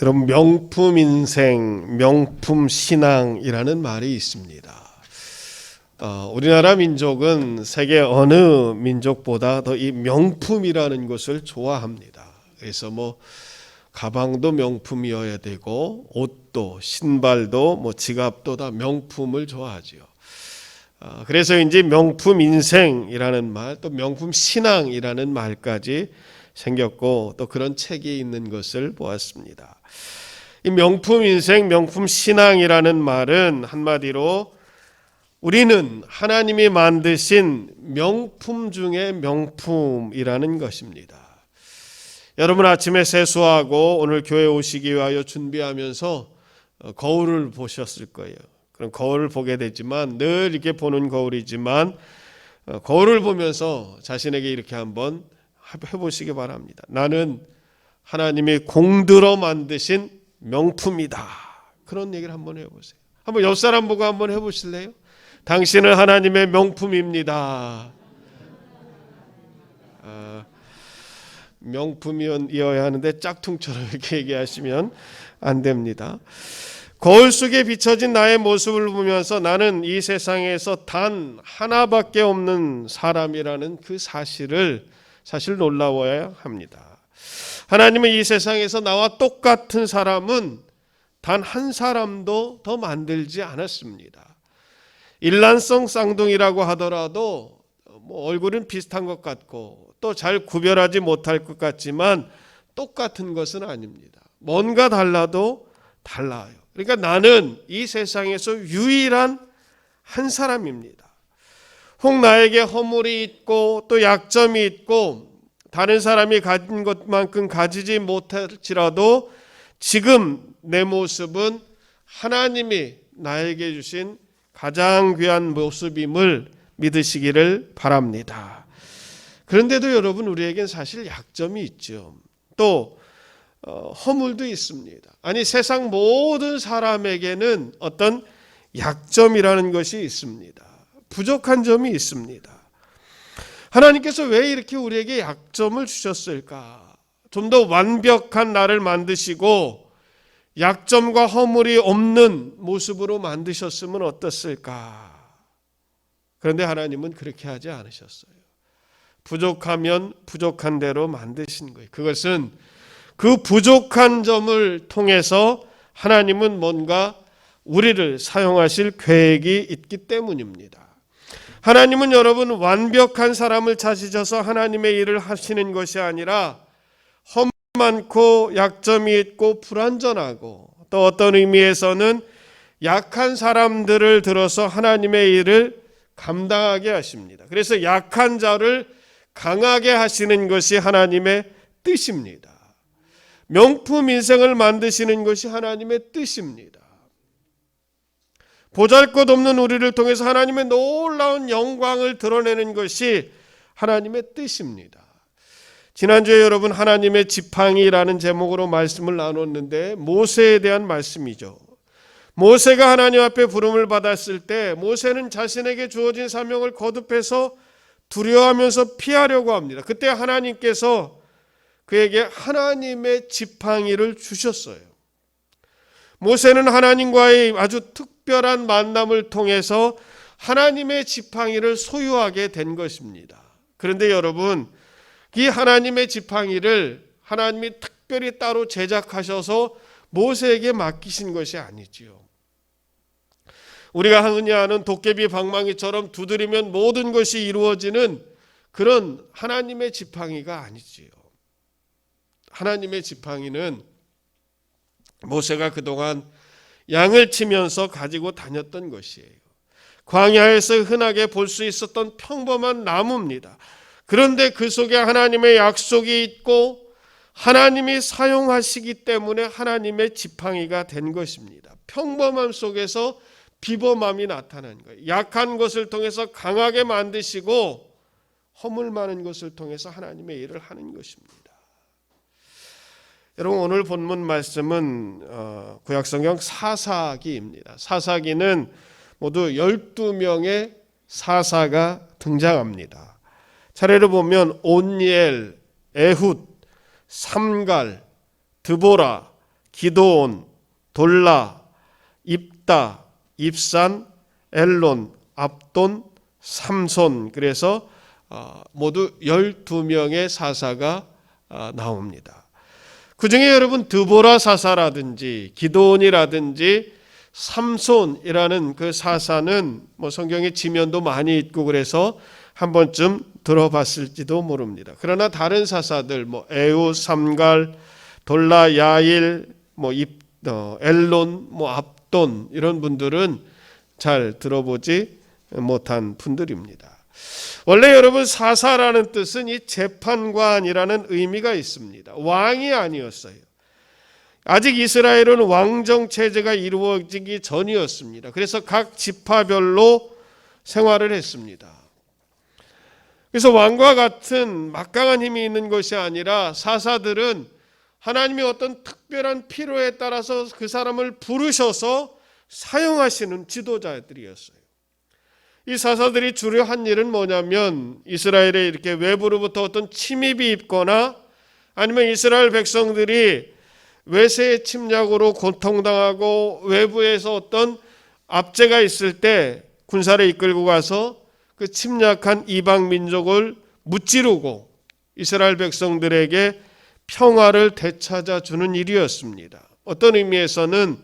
그럼 명품 인생, 명품 신앙이라는 말이 있습니다. 우리나라 민족은 세계 어느 민족보다 더 이 명품이라는 것을 좋아합니다. 그래서 가방도 명품이어야 되고 옷도 신발도 지갑도 다 명품을 좋아하지요. 그래서 이제 명품 인생이라는 말, 또 명품 신앙이라는 말까지 생겼고 또 그런 책이 있는 것을 보았습니다. 이 명품 인생, 명품 신앙이라는 말은 한마디로 우리는 하나님이 만드신 명품 중의 명품이라는 것입니다. 여러분 아침에 세수하고 오늘 교회 오시기 위하여 준비하면서 거울을 보셨을 거예요. 그럼 거울을 보게 되지만 늘 이렇게 보는 거울이지만 거울을 보면서 자신에게 이렇게 한번 해보시기 바랍니다. 나는 하나님이 공들어 만드신 명품이다. 그런 얘기를 한번 해보세요. 한번 옆 사람 보고 한번 해보실래요? 당신은 하나님의 명품입니다. 명품이어야 하는데 짝퉁처럼 이렇게 얘기하시면 안 됩니다. 거울 속에 비춰진 나의 모습을 보면서 나는 이 세상에서 단 하나밖에 없는 사람이라는 그 사실 놀라워야 합니다. 하나님은 이 세상에서 나와 똑같은 사람은 단 한 사람도 더 만들지 않았습니다. 일란성 쌍둥이라고 하더라도 얼굴은 비슷한 것 같고 또 잘 구별하지 못할 것 같지만 똑같은 것은 아닙니다. 뭔가 달라도 달라요. 그러니까 나는 이 세상에서 유일한 한 사람입니다. 혹 나에게 허물이 있고 또 약점이 있고 다른 사람이 가진 것만큼 가지지 못할지라도 지금 내 모습은 하나님이 나에게 주신 가장 귀한 모습임을 믿으시기를 바랍니다. 그런데도 여러분 우리에겐 사실 약점이 있죠. 또 허물도 있습니다. 아니 세상 모든 사람에게는 어떤 약점이라는 것이 있습니다. 부족한 점이 있습니다. 하나님께서 왜 이렇게 우리에게 약점을 주셨을까? 좀 더 완벽한 나를 만드시고 약점과 허물이 없는 모습으로 만드셨으면 어떻을까? 그런데 하나님은 그렇게 하지 않으셨어요. 부족하면 부족한 대로 만드신 거예요. 그것은 그 부족한 점을 통해서 하나님은 뭔가 우리를 사용하실 계획이 있기 때문입니다. 하나님은 여러분 완벽한 사람을 찾으셔서 하나님의 일을 하시는 것이 아니라 허물 많고 약점이 있고 불완전하고 또 어떤 의미에서는 약한 사람들을 들어서 하나님의 일을 감당하게 하십니다. 그래서 약한 자를 강하게 하시는 것이 하나님의 뜻입니다. 명품 인생을 만드시는 것이 하나님의 뜻입니다. 보잘것없는 우리를 통해서 하나님의 놀라운 영광을 드러내는 것이 하나님의 뜻입니다. 지난주에 여러분 하나님의 지팡이라는 제목으로 말씀을 나눴는데 모세에 대한 말씀이죠. 모세가 하나님 앞에 부름을 받았을 때 모세는 자신에게 주어진 사명을 거듭해서 두려워하면서 피하려고 합니다. 그때 하나님께서 그에게 하나님의 지팡이를 주셨어요. 모세는 하나님과의 아주 특별한 만남을 통해서 하나님의 지팡이를 소유하게 된 것입니다. 그런데 여러분, 이 하나님의 지팡이를 하나님이 특별히 따로 제작하셔서 모세에게 맡기신 것이 아니지요. 우리가 흔히 아는 도깨비 방망이처럼 두드리면 모든 것이 이루어지는 그런 하나님의 지팡이가 아니지요. 하나님의 지팡이는 모세가 그동안 양을 치면서 가지고 다녔던 것이에요. 광야에서 흔하게 볼 수 있었던 평범한 나무입니다. 그런데 그 속에 하나님의 약속이 있고 하나님이 사용하시기 때문에 하나님의 지팡이가 된 것입니다. 평범함 속에서 비범함이 나타난 거예요. 약한 것을 통해서 강하게 만드시고 허물 많은 것을 통해서 하나님의 일을 하는 것입니다. 여러분 오늘 본문 말씀은 구약성경 사사기입니다. 사사기는 모두 12명의 사사가 등장합니다. 차례로 보면 온니엘, 에훗, 삼갈, 드보라, 기드온, 돌라, 입다, 입산, 엘론, 압돈, 삼손, 그래서 모두 12명의 사사가 나옵니다. 그 중에 여러분 드보라 사사라든지 기드온이라든지 삼손이라는 그 사사는 성경에 지면도 많이 있고 그래서 한 번쯤 들어봤을지도 모릅니다. 그러나 다른 사사들 에우, 삼갈, 돌라, 야일, 엘론, 압돈 이런 분들은 잘 들어보지 못한 분들입니다. 원래 여러분 사사라는 뜻은 이 재판관이라는 의미가 있습니다. 왕이 아니었어요. 아직 이스라엘은 왕정 체제가 이루어지기 전이었습니다. 그래서 각 지파별로 생활을 했습니다. 그래서 왕과 같은 막강한 힘이 있는 것이 아니라 사사들은 하나님의 어떤 특별한 필요에 따라서 그 사람을 부르셔서 사용하시는 지도자들이었어요. 이 사사들이 주로 한 일은 뭐냐면 이스라엘에 이렇게 외부로부터 어떤 침입이 있거나 아니면 이스라엘 백성들이 외세의 침략으로 고통당하고 외부에서 어떤 압제가 있을 때 군사를 이끌고 가서 그 침략한 이방 민족을 무찌르고 이스라엘 백성들에게 평화를 되찾아 주는 일이었습니다. 어떤 의미에서는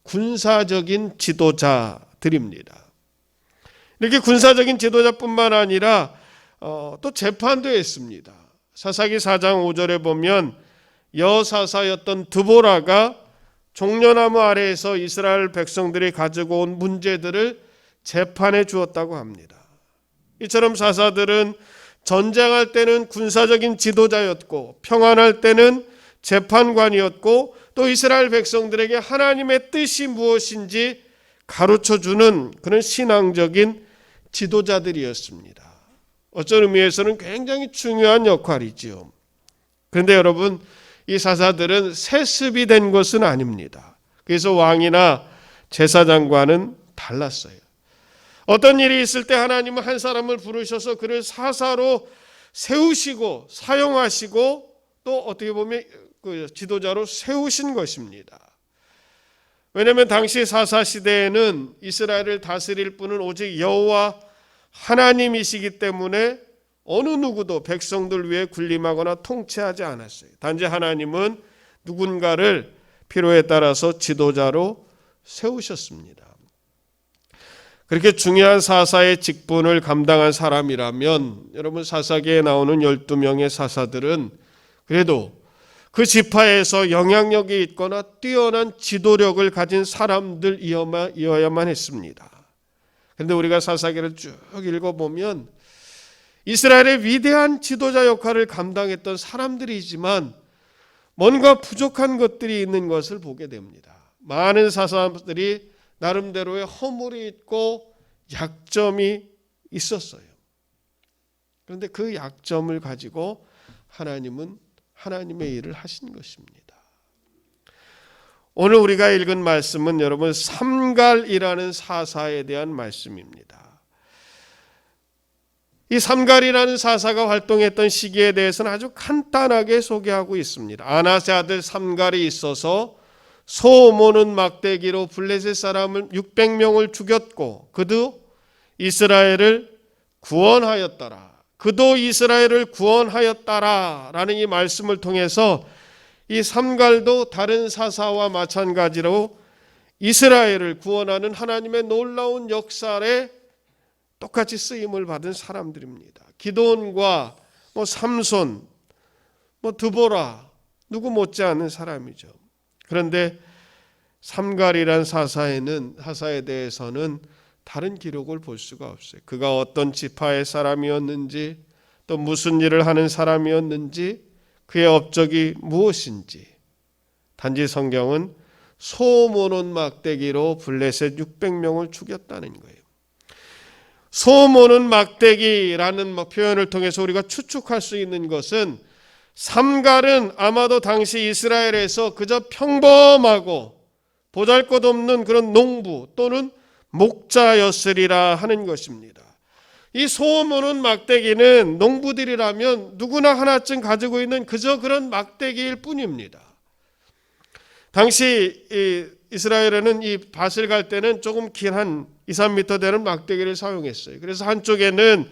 군사적인 지도자들입니다. 이렇게 군사적인 지도자뿐만 아니라 또 재판도 했습니다. 사사기 4장 5절에 보면 여사사였던 드보라가 종려나무 아래에서 이스라엘 백성들이 가지고 온 문제들을 재판해 주었다고 합니다. 이처럼 사사들은 전쟁할 때는 군사적인 지도자였고 평안할 때는 재판관이었고 또 이스라엘 백성들에게 하나님의 뜻이 무엇인지 가르쳐주는 그런 신앙적인 지도자들이었습니다. 어떤 의미에서는 굉장히 중요한 역할이지요. 그런데 여러분 이 사사들은 세습이 된 것은 아닙니다. 그래서 왕이나 제사장과는 달랐어요. 어떤 일이 있을 때 하나님은 한 사람을 부르셔서 그를 사사로 세우시고 사용하시고 또 어떻게 보면 그 지도자로 세우신 것입니다. 왜냐하면 당시 사사 시대에는 이스라엘을 다스릴 분은 오직 여호와 하나님이시기 때문에 어느 누구도 백성들 위해 군림하거나 통치하지 않았어요. 단지 하나님은 누군가를 필요에 따라서 지도자로 세우셨습니다. 그렇게 중요한 사사의 직분을 감당한 사람이라면 여러분 사사기에 나오는 12명의 사사들은 그래도 그 지파에서 영향력이 있거나 뛰어난 지도력을 가진 사람들이어야만 했습니다. 그런데 우리가 사사기를 쭉 읽어보면 이스라엘의 위대한 지도자 역할을 감당했던 사람들이지만 뭔가 부족한 것들이 있는 것을 보게 됩니다. 많은 사사들이 나름대로의 허물이 있고 약점이 있었어요. 그런데 그 약점을 가지고 하나님은 하나님의 일을 하신 것입니다. 오늘 우리가 읽은 말씀은 여러분 삼갈이라는 사사에 대한 말씀입니다. 이 삼갈이라는 사사가 활동했던 시기에 대해서는 아주 간단하게 소개하고 있습니다. 아나세 아들 삼갈이 있어서 소 모는 막대기로 블레셋 사람을 600명을 죽였고 그도 이스라엘을 구원하였더라. 그도 이스라엘을 구원하였다라 라는 이 말씀을 통해서 이 삼갈도 다른 사사와 마찬가지로 이스라엘을 구원하는 하나님의 놀라운 역사에 똑같이 쓰임을 받은 사람들입니다. 기드온과 삼손, 드보라 누구 못지않은 사람이죠. 그런데 삼갈이란 사사에 대해서는 다른 기록을 볼 수가 없어요. 그가 어떤 지파의 사람이었는지 또 무슨 일을 하는 사람이었는지 그의 업적이 무엇인지 단지 성경은 소 모는 막대기로 블레셋 600명을 죽였다는 거예요. 소 모는 막대기라는 표현을 통해서 우리가 추측할 수 있는 것은 삼갈은 아마도 당시 이스라엘에서 그저 평범하고 보잘것없는 그런 농부 또는 목자였으리라 하는 것입니다. 이 소 모는 막대기는 농부들이라면 누구나 하나쯤 가지고 있는 그저 그런 막대기일 뿐입니다. 당시 이스라엘에는 이 밭을 갈 때는 조금 긴 한 2, 3m 되는 막대기를 사용했어요. 그래서 한쪽에는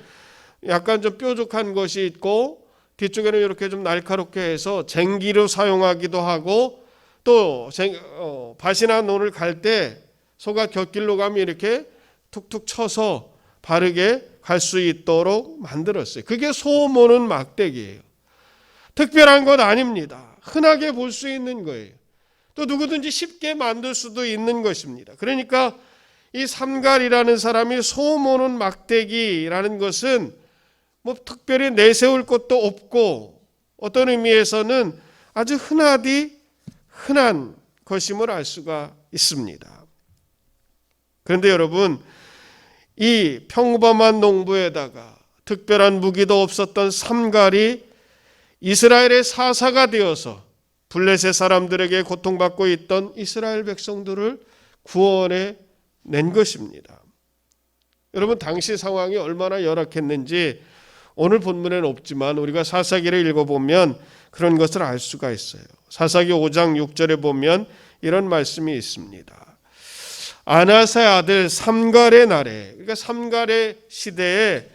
약간 좀 뾰족한 것이 있고 뒤쪽에는 이렇게 좀 날카롭게 해서 쟁기로 사용하기도 하고, 또 밭이나 논을 갈 때 소가 곁길로 가면 이렇게 툭툭 쳐서 바르게 갈 수 있도록 만들었어요. 그게 소 모는 막대기예요. 특별한 것 아닙니다. 흔하게 볼 수 있는 거예요. 또 누구든지 쉽게 만들 수도 있는 것입니다. 그러니까 이 삼갈이라는 사람이 소 모는 막대기라는 것은 뭐 특별히 내세울 것도 없고, 어떤 의미에서는 아주 흔한 것임을 알 수가 있습니다. 그런데 여러분, 이 평범한 농부에다가 특별한 무기도 없었던 삼갈이 이스라엘의 사사가 되어서 블레셋 사람들에게 고통받고 있던 이스라엘 백성들을 구원해 낸 것입니다. 여러분, 당시 상황이 얼마나 열악했는지 오늘 본문에는 없지만 우리가 사사기를 읽어보면 그런 것을 알 수가 있어요. 사사기 5장 6절에 보면 이런 말씀이 있습니다. 아나사의 아들 삼갈의 날에, 그러니까 삼갈의 시대에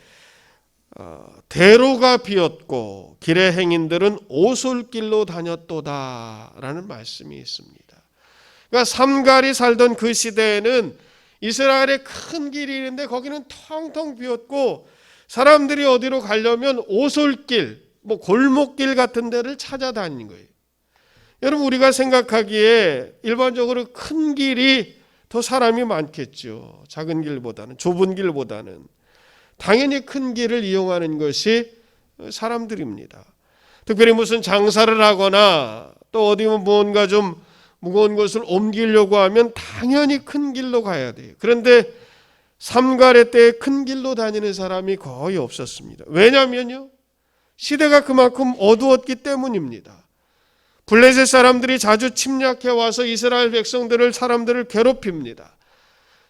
대로가 비었고 길의 행인들은 오솔길로 다녔도다라는 말씀이 있습니다. 그러니까 삼갈이 살던 그 시대에는 이스라엘에 큰 길이 있는데 거기는 텅텅 비었고 사람들이 어디로 가려면 오솔길, 뭐 골목길 같은 데를 찾아다니는 거예요. 여러분, 우리가 생각하기에 일반적으로 큰 길이 더 사람이 많겠죠. 작은 길보다는, 좁은 길보다는. 당연히 큰 길을 이용하는 것이 사람들입니다. 특별히 무슨 장사를 하거나 또 어디 뭔가 좀 무거운 것을 옮기려고 하면 당연히 큰 길로 가야 돼요. 그런데 삼갈의 때에 큰 길로 다니는 사람이 거의 없었습니다. 왜냐면요, 시대가 그만큼 어두웠기 때문입니다. 블레셋 사람들이 자주 침략해 와서 이스라엘 사람들을 괴롭힙니다.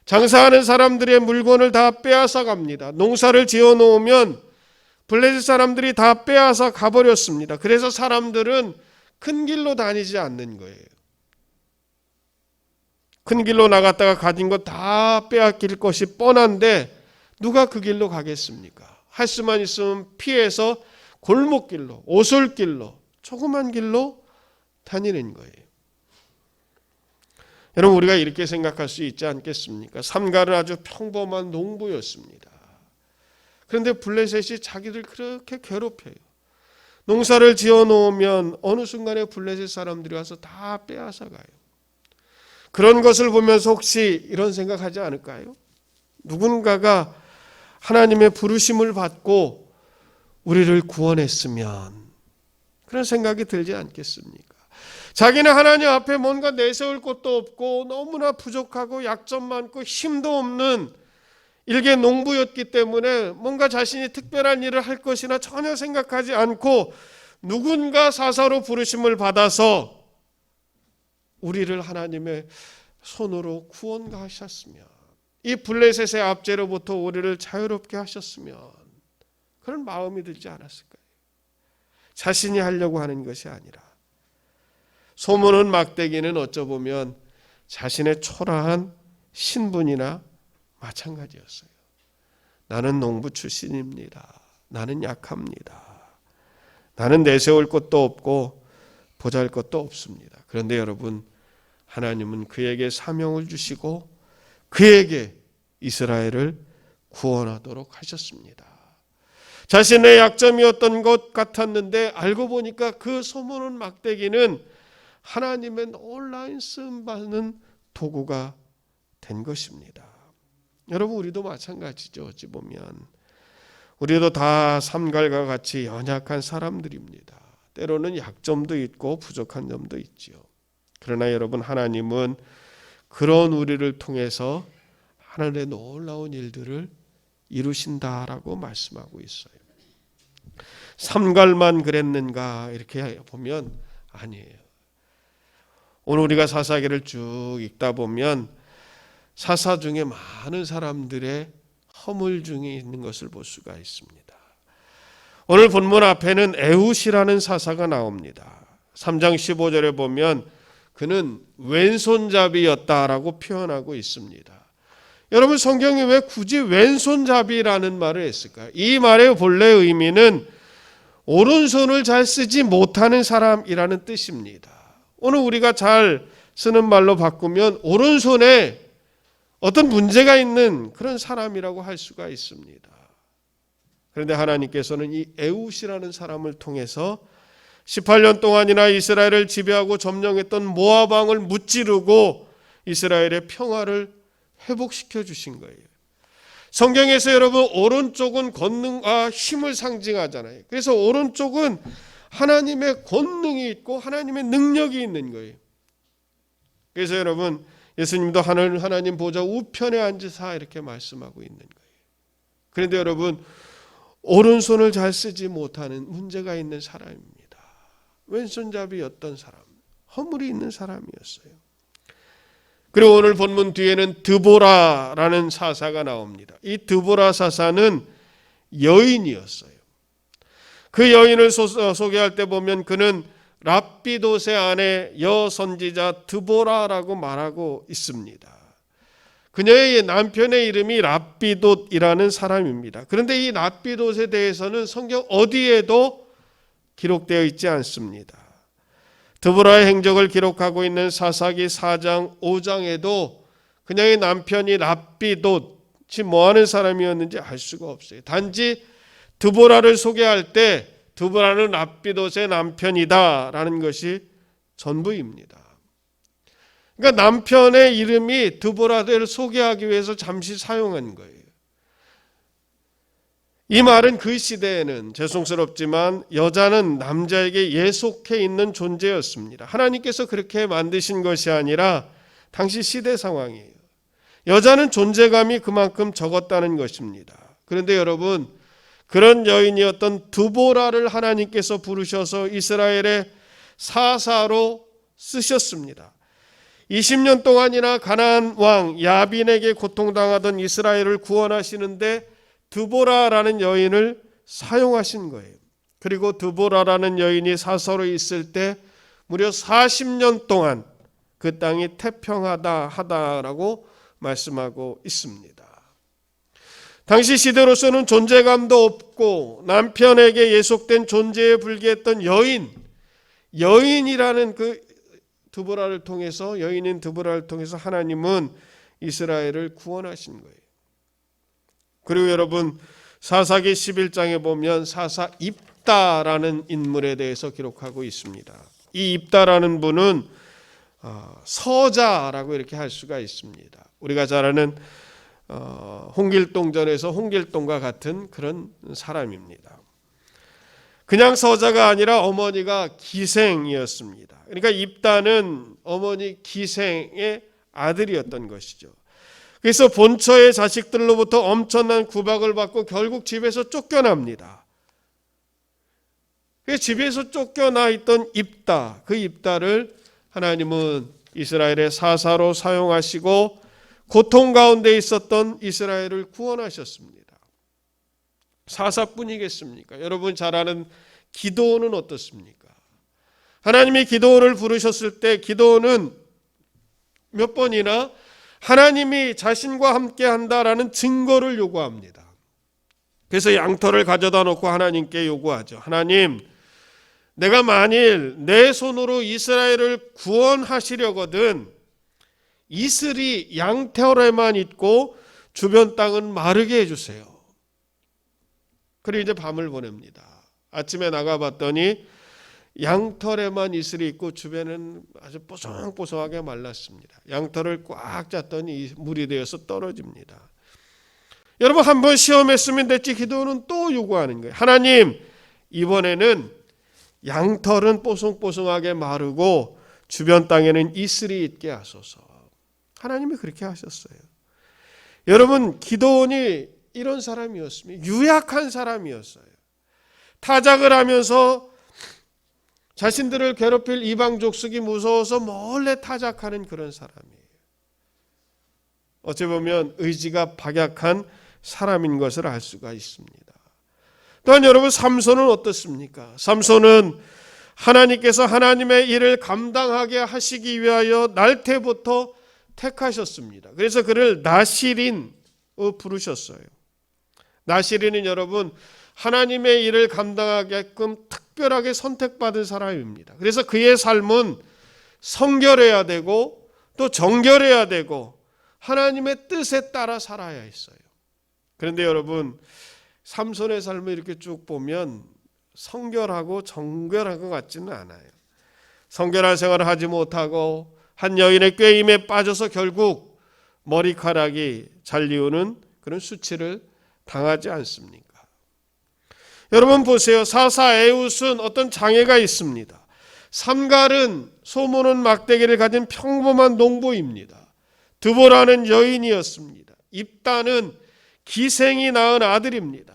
장사하는 사람들의 물건을 다 빼앗아 갑니다. 농사를 지어 놓으면 블레셋 사람들이 다 빼앗아 가버렸습니다. 그래서 사람들은 큰 길로 다니지 않는 거예요. 큰 길로 나갔다가 가진 거 다 빼앗길 것이 뻔한데 누가 그 길로 가겠습니까? 할 수만 있으면 피해서 골목길로, 오솔길로, 조그만 길로 다니는 거예요. 여러분, 우리가 이렇게 생각할 수 있지 않겠습니까? 삼갈은 아주 평범한 농부였습니다. 그런데 블레셋이 자기들 그렇게 괴롭혀요. 농사를 지어 놓으면 어느 순간에 블레셋 사람들이 와서 다 빼앗아 가요. 그런 것을 보면서 혹시 이런 생각하지 않을까요? 누군가가 하나님의 부르심을 받고 우리를 구원했으면, 그런 생각이 들지 않겠습니까? 자기는 하나님 앞에 뭔가 내세울 것도 없고 너무나 부족하고 약점 많고 힘도 없는 일개 농부였기 때문에 뭔가 자신이 특별한 일을 할 것이나 전혀 생각하지 않고 누군가 사사로 부르심을 받아서 우리를 하나님의 손으로 구원하셨으면, 이 블레셋의 압제로부터 우리를 자유롭게 하셨으면, 그런 마음이 들지 않았을까요? 자신이 하려고 하는 것이 아니라 소문은 막대기는 어쩌보면 자신의 초라한 신분이나 마찬가지였어요. 나는 농부 출신입니다. 나는 약합니다. 나는 내세울 것도 없고 보잘 것도 없습니다. 그런데 여러분, 하나님은 그에게 사명을 주시고 그에게 이스라엘을 구원하도록 하셨습니다. 자신의 약점이었던 것 같았는데 알고 보니까 그 소문은 막대기는 하나님의 놀라운 쓰임받는 도구가 된 것입니다. 여러분, 우리도 마찬가지죠. 어찌 보면 우리도 다 삼갈과 같이 연약한 사람들입니다. 때로는 약점도 있고 부족한 점도 있지요. 그러나 여러분, 하나님은 그런 우리를 통해서 하늘의 놀라운 일들을 이루신다라고 말씀하고 있어요. 삼갈만 그랬는가 이렇게 보면 아니에요. 오늘 우리가 사사기를 쭉 읽다 보면 사사 중에 많은 사람들의 허물 중에 있는 것을 볼 수가 있습니다. 오늘 본문 앞에는 에훗이라는 사사가 나옵니다. 3장 15절에 보면 그는 왼손잡이였다라고 표현하고 있습니다. 여러분, 성경이 왜 굳이 왼손잡이라는 말을 했을까요? 이 말의 본래 의미는 오른손을 잘 쓰지 못하는 사람이라는 뜻입니다. 오늘 우리가 잘 쓰는 말로 바꾸면 오른손에 어떤 문제가 있는 그런 사람이라고 할 수가 있습니다. 그런데 하나님께서는 이 에훗이라는 사람을 통해서 18년 동안이나 이스라엘을 지배하고 점령했던 모압 왕을 무찌르고 이스라엘의 평화를 회복시켜 주신 거예요. 성경에서 여러분, 오른쪽은 권능과 힘을 상징하잖아요. 그래서 오른쪽은 하나님의 권능이 있고 하나님의 능력이 있는 거예요. 그래서 여러분, 예수님도 하나님 보좌 우편에 앉으사 이렇게 말씀하고 있는 거예요. 그런데 여러분, 오른손을 잘 쓰지 못하는 문제가 있는 사람입니다. 왼손잡이였던 사람, 허물이 있는 사람이었어요. 그리고 오늘 본문 뒤에는 드보라라는 사사가 나옵니다. 이 드보라 사사는 여인이었어요. 그 여인을 소개할 때 보면 그는 랍비돗의 아내 여선지자 드보라라고 말하고 있습니다. 그녀의 남편의 이름이 랍비돗이라는 사람입니다. 그런데 이 랍비돗에 대해서는 성경 어디에도 기록되어 있지 않습니다. 드보라의 행적을 기록하고 있는 사사기 4장 5장에도 그녀의 남편이 랍비돗이 뭐하는 사람이었는지 알 수가 없어요. 단지 드보라를 소개할 때 드보라는 랍비돗의 남편이다라는 것이 전부입니다. 그러니까 남편의 이름이 드보라를 소개하기 위해서 잠시 사용한 거예요. 이 말은 그 시대에는 죄송스럽지만 여자는 남자에게 예속해 있는 존재였습니다. 하나님께서 그렇게 만드신 것이 아니라 당시 시대 상황이에요. 여자는 존재감이 그만큼 적었다는 것입니다. 그런데 여러분, 그런 여인이었던 드보라를 하나님께서 부르셔서 이스라엘의 사사로 쓰셨습니다. 20년 동안이나 가나안 왕 야빈에게 고통당하던 이스라엘을 구원하시는데 드보라라는 여인을 사용하신 거예요. 그리고 드보라라는 여인이 사사로 있을 때 무려 40년 동안 그 땅이 태평하다라고 말씀하고 있습니다. 당시 시대로서는 존재감도 없고 남편에게 예속된 존재에 불과했던 여인이라는 그 드보라를 통해서, 여인인 드보라를 통해서 하나님은 이스라엘을 구원하신 거예요. 그리고 여러분, 사사기 11장에 보면 사사 입다라는 인물에 대해서 기록하고 있습니다. 이 입다라는 분은 서자라고 이렇게 할 수가 있습니다. 우리가 잘 아는 홍길동전에서 홍길동과 같은 그런 사람입니다. 그냥 서자가 아니라 어머니가 기생이었습니다. 그러니까 입다는 어머니 기생의 아들이었던 것이죠. 그래서 본처의 자식들로부터 엄청난 구박을 받고 결국 집에서 쫓겨납니다. 그래서 집에서 쫓겨나 있던 입다, 그 입다를 하나님은 이스라엘의 사사로 사용하시고 고통 가운데 있었던 이스라엘을 구원하셨습니다. 사사뿐이겠습니까? 여러분 잘 아는 기드온은 어떻습니까? 하나님이 기드온을 부르셨을 때 기드온은 몇 번이나 하나님이 자신과 함께 한다라는 증거를 요구합니다. 그래서 양털을 가져다 놓고 하나님께 요구하죠. 하나님, 내가 만일 내 손으로 이스라엘을 구원하시려거든 이슬이 양털에만 있고 주변 땅은 마르게 해주세요. 그리고 이제 밤을 보냅니다. 아침에 나가봤더니 양털에만 이슬이 있고 주변은 아주 뽀송뽀송하게 말랐습니다. 양털을 꽉 짰더니 물이 되어서 떨어집니다. 여러분, 한번 시험했으면 됐지 기도는 또 요구하는 거예요. 하나님, 이번에는 양털은 뽀송뽀송하게 마르고 주변 땅에는 이슬이 있게 하소서. 하나님이 그렇게 하셨어요. 여러분, 기드온이 이런 사람이었습니다. 유약한 사람이었어요. 타작을 하면서 자신들을 괴롭힐 이방 족속이 무서워서 몰래 타작하는 그런 사람이에요. 어찌 보면 의지가 박약한 사람인 것을 알 수가 있습니다. 또한 여러분, 삼손은 어떻습니까? 삼손은 하나님께서 하나님의 일을 감당하게 하시기 위하여 날때부터 택하셨습니다. 그래서 그를 나실인 부르셨어요. 나실인은 여러분 하나님의 일을 감당하게끔 특별하게 선택받은 사람입니다. 그래서 그의 삶은 성결해야 되고 또 정결해야 되고 하나님의 뜻에 따라 살아야 했어요. 그런데 여러분 삼손의 삶을 이렇게 쭉 보면 성결하고 정결한 것 같지는 않아요. 성결한 생활을 하지 못하고 한 여인의 꾀임에 빠져서 결국 머리카락이 잘리우는 그런 수치를 당하지 않습니까? 여러분 보세요. 사사 에웃은 어떤 장애가 있습니다. 삼갈은 소모는 막대기를 가진 평범한 농부입니다. 드보라는 여인이었습니다. 입다는 기생이 낳은 아들입니다.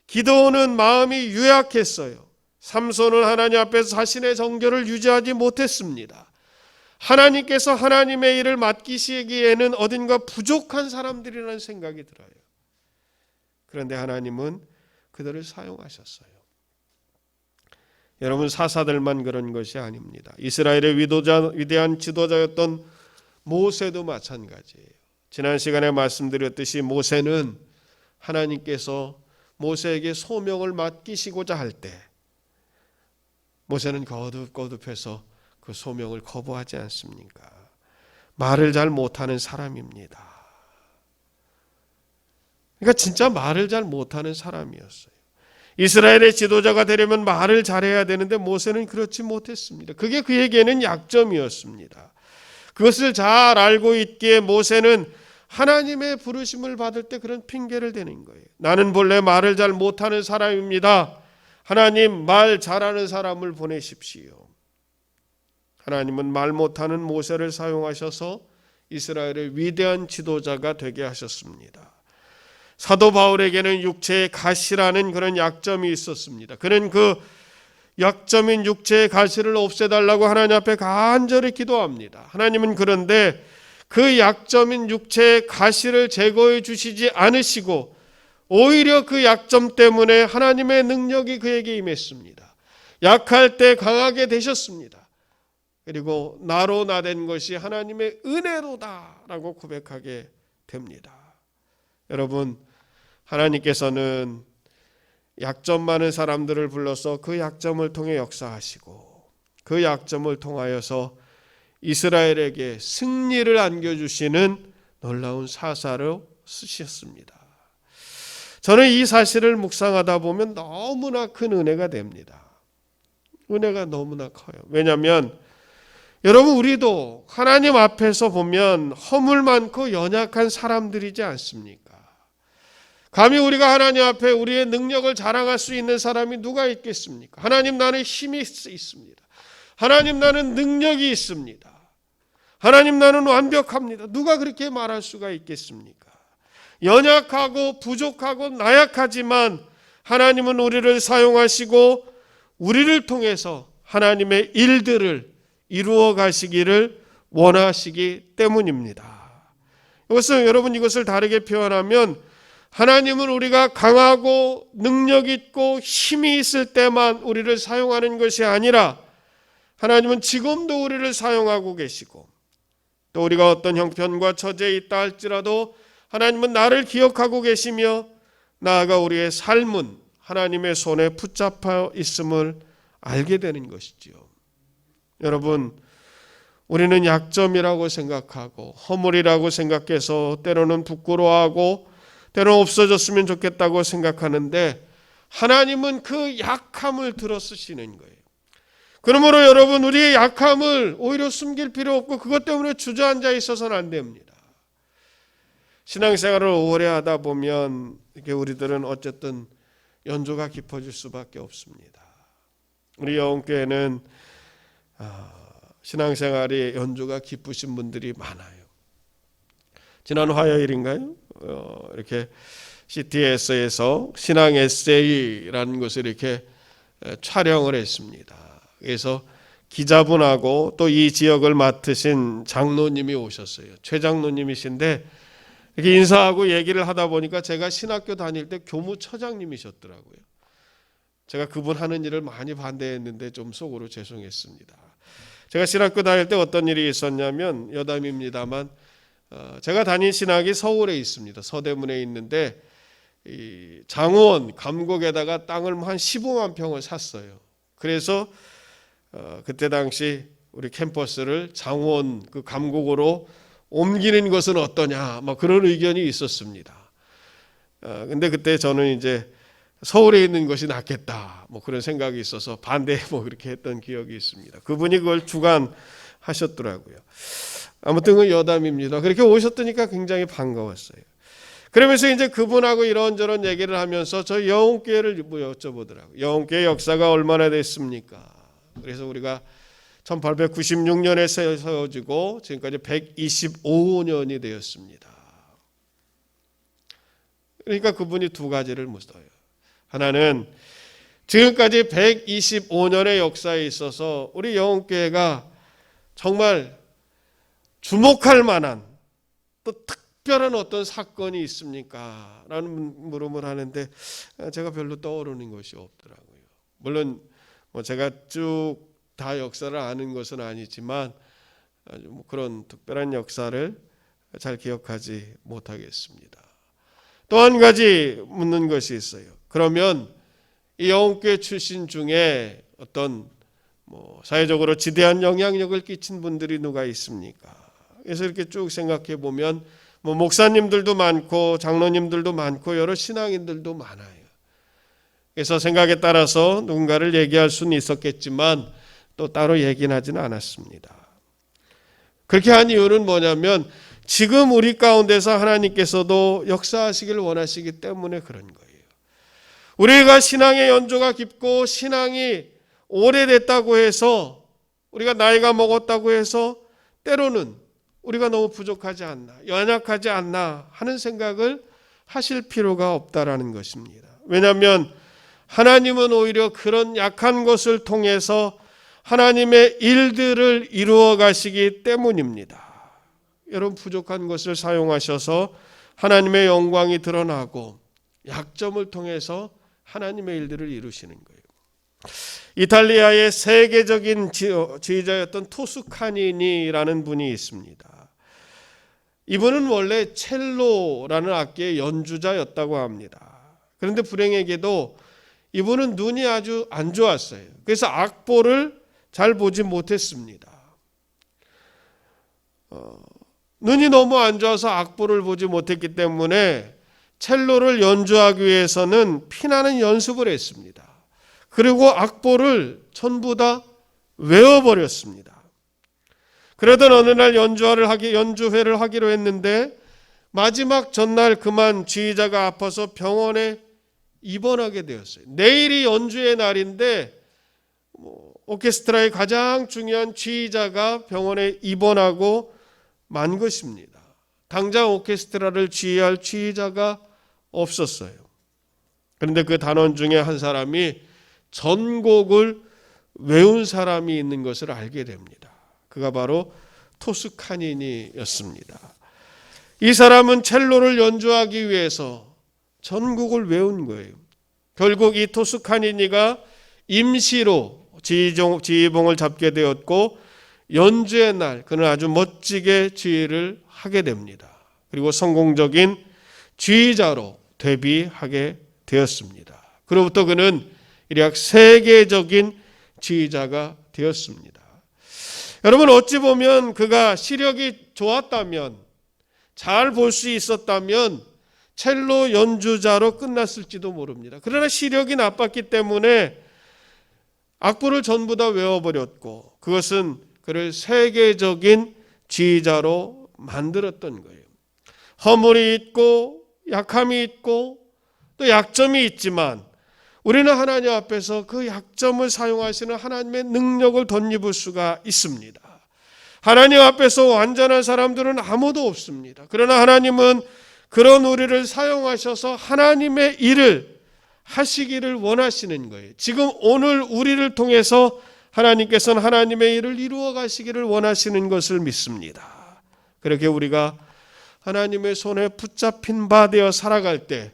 기드온은 마음이 유약했어요. 삼손은 하나님 앞에서 자신의 정결을 유지하지 못했습니다. 하나님께서 하나님의 일을 맡기시기에는 어딘가 부족한 사람들이라는 생각이 들어요. 그런데 하나님은 그들을 사용하셨어요. 여러분 사사들만 그런 것이 아닙니다. 이스라엘의 위대한 지도자였던 모세도 마찬가지예요. 지난 시간에 말씀드렸듯이 모세는 하나님께서 모세에게 소명을 맡기시고자 할 때 모세는 거듭거듭해서 그 소명을 거부하지 않습니까? 말을 잘 못하는 사람입니다. 그러니까 진짜 말을 잘 못하는 사람이었어요. 이스라엘의 지도자가 되려면 말을 잘해야 되는데 모세는 그렇지 못했습니다. 그게 그에게는 약점이었습니다. 그것을 잘 알고 있기에 모세는 하나님의 부르심을 받을 때 그런 핑계를 대는 거예요. 나는 본래 말을 잘 못하는 사람입니다. 하나님 말 잘하는 사람을 보내십시오. 하나님은 말 못하는 모세를 사용하셔서 이스라엘의 위대한 지도자가 되게 하셨습니다. 사도 바울에게는 육체의 가시라는 그런 약점이 있었습니다. 그는 그 약점인 육체의 가시를 없애달라고 하나님 앞에 간절히 기도합니다. 하나님은 그런데 그 약점인 육체의 가시를 제거해 주시지 않으시고 오히려 그 약점 때문에 하나님의 능력이 그에게 임했습니다. 약할 때 강하게 되셨습니다. 그리고 나로 나된 것이 하나님의 은혜로다라고 고백하게 됩니다. 여러분 하나님께서는 약점 많은 사람들을 불러서 그 약점을 통해 역사하시고 그 약점을 통하여서 이스라엘에게 승리를 안겨주시는 놀라운 사사로 쓰셨습니다. 저는 이 사실을 묵상하다 보면 너무나 큰 은혜가 됩니다. 은혜가 너무나 커요. 왜냐하면 여러분 우리도 하나님 앞에서 보면 허물 많고 연약한 사람들이지 않습니까? 감히 우리가 하나님 앞에 우리의 능력을 자랑할 수 있는 사람이 누가 있겠습니까? 하나님 나는 힘이 있습니다. 하나님 나는 능력이 있습니다. 하나님 나는 완벽합니다. 누가 그렇게 말할 수가 있겠습니까? 연약하고 부족하고 나약하지만 하나님은 우리를 사용하시고 우리를 통해서 하나님의 일들을 이루어 가시기를 원하시기 때문입니다. 여러분 이것을 다르게 표현하면 하나님은 우리가 강하고 능력 있고 힘이 있을 때만 우리를 사용하는 것이 아니라 하나님은 지금도 우리를 사용하고 계시고 또 우리가 어떤 형편과 처지에 있다 할지라도 하나님은 나를 기억하고 계시며 나아가 우리의 삶은 하나님의 손에 붙잡혀 있음을 알게 되는 것이지요. 여러분 우리는 약점이라고 생각하고 허물이라고 생각해서 때로는 부끄러워하고 때로는 없어졌으면 좋겠다고 생각하는데 하나님은 그 약함을 들어 쓰시는 거예요. 그러므로 여러분 우리의 약함을 오히려 숨길 필요 없고 그것 때문에 주저앉아 있어서는 안 됩니다. 신앙생활을 오래 하다 보면 이렇게 우리들은 어쨌든 연조가 깊어질 수밖에 없습니다. 우리 여운교회는 신앙생활이 연조가 깊으신 분들이 많아요. 지난 화요일인가요? 이렇게 CTS에서 신앙 에세이라는 것을 이렇게 촬영을 했습니다. 그래서 기자분하고 또 이 지역을 맡으신 장로님이 오셨어요. 최 장로님이신데 이렇게 인사하고 얘기를 하다 보니까 제가 신학교 다닐 때 교무처장님이셨더라고요. 제가 그분 하는 일을 많이 반대했는데 좀 속으로 죄송했습니다. 제가 신학교 다닐 때 어떤 일이 있었냐면, 여담입니다만 제가 다닌 신학이 서울에 있습니다. 서대문에 있는데 이 장원 감곡에다가 땅을 한 15만 평을 샀어요. 그래서 그때 당시 우리 캠퍼스를 장원 그 감곡으로 옮기는 것은 어떠냐, 뭐 그런 의견이 있었습니다. 근데 그때 저는 이제 서울에 있는 것이 낫겠다, 뭐 그런 생각이 있어서 반대 뭐 그렇게 했던 기억이 있습니다. 그분이 그걸 주관하셨더라고요. 아무튼 그 여담입니다. 그렇게 오셨더니까 굉장히 반가웠어요. 그러면서 이제 그분하고 이런저런 얘기를 하면서 저희 영혼교회를 뭐 여쭤보더라고요. 영혼교회 역사가 얼마나 됐습니까? 그래서 우리가 1896년에 세워지고 지금까지 125년이 되었습니다. 그러니까 그분이 두 가지를 묻어요. 하나는 지금까지 125년의 역사에 있어서 우리 영혼교회가 정말 주목할 만한 또 특별한 어떤 사건이 있습니까? 라는 물음을 하는데 제가 별로 떠오르는 것이 없더라고요. 물론 뭐 제가 쭉 다 역사를 아는 것은 아니지만 뭐 그런 특별한 역사를 잘 기억하지 못하겠습니다. 또 한 가지 묻는 것이 있어요. 그러면 이 영혼교회 출신 중에 어떤 뭐 사회적으로 지대한 영향력을 끼친 분들이 누가 있습니까? 그래서 이렇게 쭉 생각해 보면 뭐 목사님들도 많고 장로님들도 많고 여러 신앙인들도 많아요. 그래서 생각에 따라서 누군가를 얘기할 수는 있었겠지만 또 따로 얘기는 하지는 않았습니다. 그렇게 한 이유는 뭐냐면 지금 우리 가운데서 하나님께서도 역사하시길 원하시기 때문에 그런 거예요. 우리가 신앙의 연조가 깊고 신앙이 오래됐다고 해서, 우리가 나이가 먹었다고 해서 때로는 우리가 너무 부족하지 않나, 연약하지 않나 하는 생각을 하실 필요가 없다라는 것입니다. 왜냐하면 하나님은 오히려 그런 약한 것을 통해서 하나님의 일들을 이루어 가시기 때문입니다. 여러분, 부족한 것을 사용하셔서 하나님의 영광이 드러나고 약점을 통해서 하나님의 일들을 이루시는 거예요. 이탈리아의 세계적인 지휘자였던 토스카니니라는 분이 있습니다. 이분은 원래 첼로라는 악기의 연주자였다고 합니다. 그런데 불행하게도 이분은 눈이 아주 안 좋았어요. 그래서 악보를 잘 보지 못했습니다. 눈이 너무 안 좋아서 악보를 보지 못했기 때문에 첼로를 연주하기 위해서는 피나는 연습을 했습니다. 그리고 악보를 전부 다 외워버렸습니다. 그러던 어느 날 연주회를 하기로 했는데 마지막 전날 그만 지휘자가 아파서 병원에 입원하게 되었어요. 내일이 연주의 날인데 오케스트라의 가장 중요한 지휘자가 병원에 입원하고 만 것입니다. 당장 오케스트라를 지휘할 지휘자가 없었어요. 그런데 그 단원 중에 한 사람이 전곡을 외운 사람이 있는 것을 알게 됩니다. 그가 바로 토스카니니였습니다. 이 사람은 첼로를 연주하기 위해서 전곡을 외운 거예요. 결국 이 토스카니니가 임시로 지휘봉을 잡게 되었고 연주의 날 그는 아주 멋지게 지휘를 하게 됩니다. 그리고 성공적인 지휘자로 데뷔하게 되었습니다. 그로부터 그는 이약 세계적인 지휘자가 되었습니다. 여러분, 어찌 보면 그가 시력이 좋았다면, 잘 볼 수 있었다면 첼로 연주자로 끝났을지도 모릅니다. 그러나 시력이 나빴기 때문에 악보를 전부 다 외워버렸고 그것은 그를 세계적인 지휘자로 만들었던 거예요. 허물이 있고 약함이 있고 또 약점이 있지만 우리는 하나님 앞에서 그 약점을 사용하시는 하나님의 능력을 덧입을 수가 있습니다. 하나님 앞에서 완전한 사람들은 아무도 없습니다. 그러나 하나님은 그런 우리를 사용하셔서 하나님의 일을 하시기를 원하시는 거예요. 지금 오늘 우리를 통해서 하나님께서는 하나님의 일을 이루어 가시기를 원하시는 것을 믿습니다. 그렇게 우리가 하나님의 손에 붙잡힌 바 되어 살아갈 때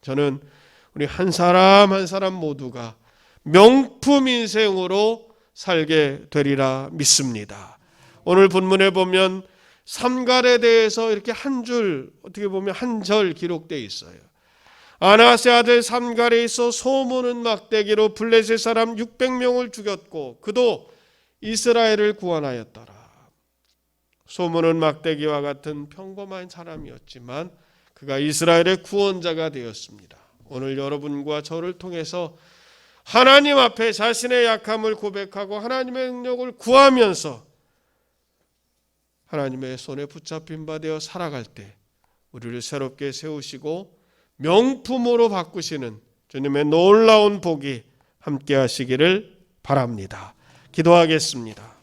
저는 우리 한 사람 한 사람 모두가 명품 인생으로 살게 되리라 믿습니다. 오늘 본문에 보면 삼갈에 대해서 이렇게 한 줄, 어떻게 보면 한 절 기록되어 있어요. 아나스의 아들 삼갈에 있어 소문은 막대기로 블레셋 사람 600명을 죽였고 그도 이스라엘을 구원하였더라. 소문은 막대기와 같은 평범한 사람이었지만 그가 이스라엘의 구원자가 되었습니다. 오늘 여러분과 저를 통해서 하나님 앞에 자신의 약함을 고백하고 하나님의 능력을 구하면서 하나님의 손에 붙잡힌 바 되어 살아갈 때 우리를 새롭게 세우시고 명품으로 바꾸시는 주님의 놀라운 복이 함께 하시기를 바랍니다. 기도하겠습니다.